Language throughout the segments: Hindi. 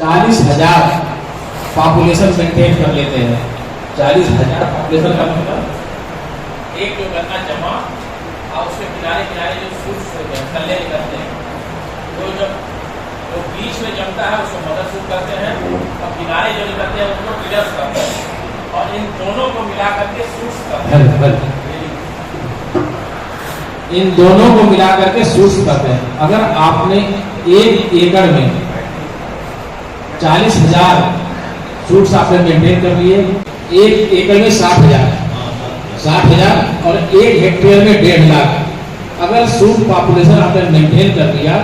40,000 पॉपुलेशन मेंटेन कर लेते हैं। 40,000 पॉपुलेशन का मतलब एक जो गन्ना जमा और उसके किनारे किनारे जो सूट थल्ले निकलते हैं, तो जब तो बीच में जमता है उसको मदर सूट करते हैं और किनारे जो निकलते हैं उसको पिलर्स करते हैं और इन दोनों को मिला करके सूट्स करते हैं। इन दोनों को मिला करके सूट्स करते हैं। अगर आपने 1 एकड़ में 40,000 सूट्स आपने मेंटेन कर लिए, 1 एकड़ में 60,000 और 1 हेक्टेयर में 1.5 लाख अगर सूट पॉपुलेशन आपने मेंटेन कर लिया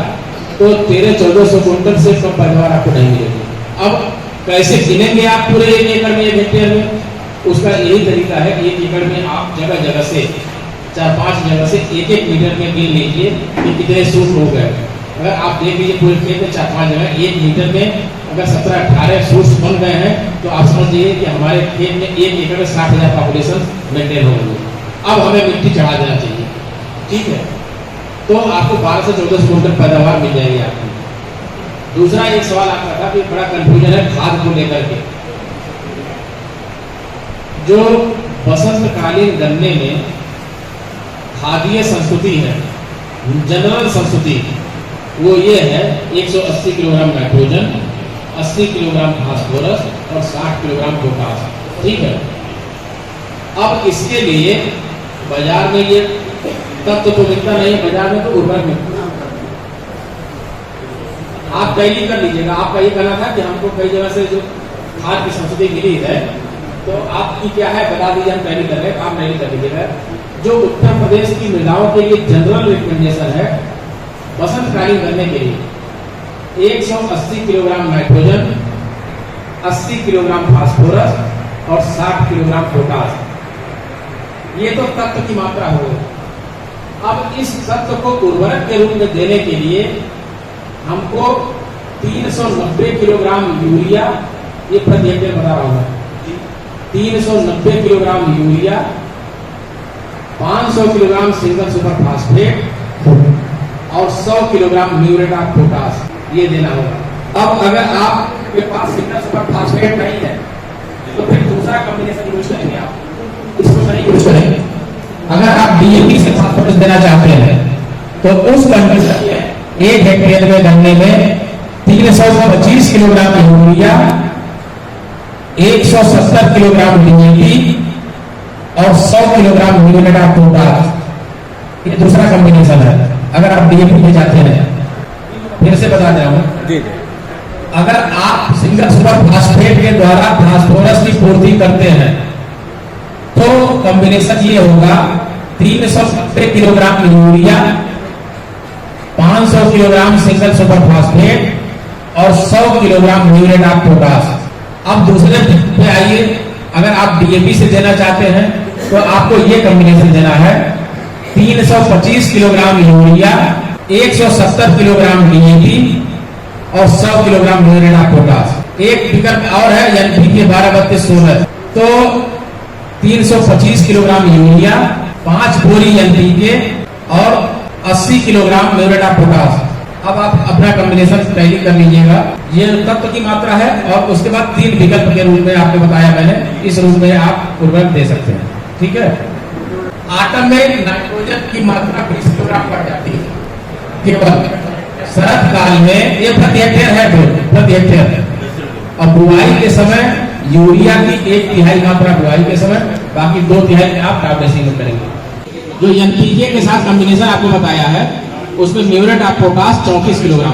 तो 1300-1400 कुंटल से कम पैदावार आपको नहीं मिलेगी। अब कैसे गिनेंगे आप पूरे 1 एकड़ में 1 हेक्टेयर में? उसका यही तरीका है, 1 एकड़ में आप जगह जगह से 4-5 जगह से 1-1 मीटर में गिन लीजिए कि कितने सूट हो गए। अगर आप देख लीजिए पूरे खेत में 4-5 जगह 1 मीटर में अगर 17-18 सूट्स बन गए हैं तो आप समझिए कि हमारे खेत में 1 एकड़ में 60,000 पॉपुलेशन मेंटेन हो गई। अब हमें मिट्टी चढ़ा देना चाहिए, ठीक है, तो आपको 12 से 1400 कुंटल पैदावार मिल जाएगी आपकी। दूसरा एक सवाल आपका था कि बड़ा कंफ्यूजन है खाद को लेकर के। जो बसंतकालीन गन्ने में खाद्य संस्कृति है, जनरल संस्कृति, वो ये है 180 किलोग्राम नाइट्रोजन, 80 किलोग्राम फास्फोरस और 60 किलोग्राम पोटास, ठीक है। अब इसके लिए बाजार में ये तत्व तो मिलता नहीं है, बाजार में तो उर्वरक मिलता है। आप टैली कर लीजिएगा। आपका ये कहना था कि हमको कई जगह से जो खाद की संस्कृति मिली है, तो आपकी क्या है बता दीजिए, हम टैली कर रहे हैं, आप नहीं कर लीजिएगा। जो उत्तर प्रदेश की महिलाओं के लिए जनरल रिकमेंडेशन है बसंतकालीन गन्ने के लिए 180 किलोग्राम नाइट्रोजन, 80 किलोग्राम फास्फोरस और 60 किलोग्राम पोटास, ये तो तत्व की मात्रा हो गई। अब इस तत्व को उर्वरक के रूप में देने के लिए हमको 390 किलोग्राम यूरिया, ये प्रति हेक्टेयर बता रहा हूं, 390 kilogram urea, 500 kilogram single super phosphate और 100 किलोग्राम म्यूरेट ऑफ पोटास, ये देना होगा। अब अगर आपके पास सिंगल सुपर फास्फेट नहीं है तो फिर दूसरा कॉम्बिनेशन यूज करेंगे, आप इसको नहीं यूज करेंगे। अगर आप डीएपी से फास्फोरस देना चाहते हैं तो उस कंडीशन में 1 हेक्टेयर में गन्ने में 325 किलोग्राम यूरिया, 170 किलोग्राम डीएपी और 100 किलोग्राम म्यूरेट ऑफ पोटास, ये दूसरा कॉम्बिनेशन है। अगर आप डीएपी में जाते हैं, फिर से बता दे रहा हूं, अगर आप सिंगल सुपर फास्फेट के द्वारा फास्फोरस की पूर्ति करते हैं तो कॉम्बिनेशन ये होगा 390 kilogram urea, 500 kilogram single super phosphate और 100 किलोग्राम म्यूरेट ऑफ पोटास। अब दूसरे पे आइए, अगर आप डीएपी से देना चाहते हैं तो आपको ये कॉम्बिनेशन देना है 325 किलोग्राम यूरिया, 170 किलोग्राम डीएपी और 100 किलोग्राम म्यूरेट ऑफ पोटास। एक विकल्प और है एनपीके 12-32-16, तो 325 किलोग्राम यूरिया, 5 बोरी एनपीके और 80 किलोग्राम म्यूरेट ऑफ पोटास। अब आप अपना कॉम्बिनेशन टैली कर लीजिएगा। ये तत्व की मात्रा है और उसके बाद 3 विकल्प के रूप में आपको बताया मैंने, इस रूप में आप उर्वरक दे सकते हैं, ठीक है। आटम में नाइट्रोजन की मात्रा 20 किलोग्राम बढ़ जाती है केवल शरद काल में, ये प्रति हेक्टेयर है, प्रति हेक्टेयर। और बुआई के समय यूरिया की 1/3 मात्रा बुआई के समय, बाकी 2/3 में आप टाबलेसी में करेंगे। जो एनपीके के साथ कॉम्बिनेशन आपको बताया है उसमें म्यूरेट ऑफ पोटास 34 किलोग्राम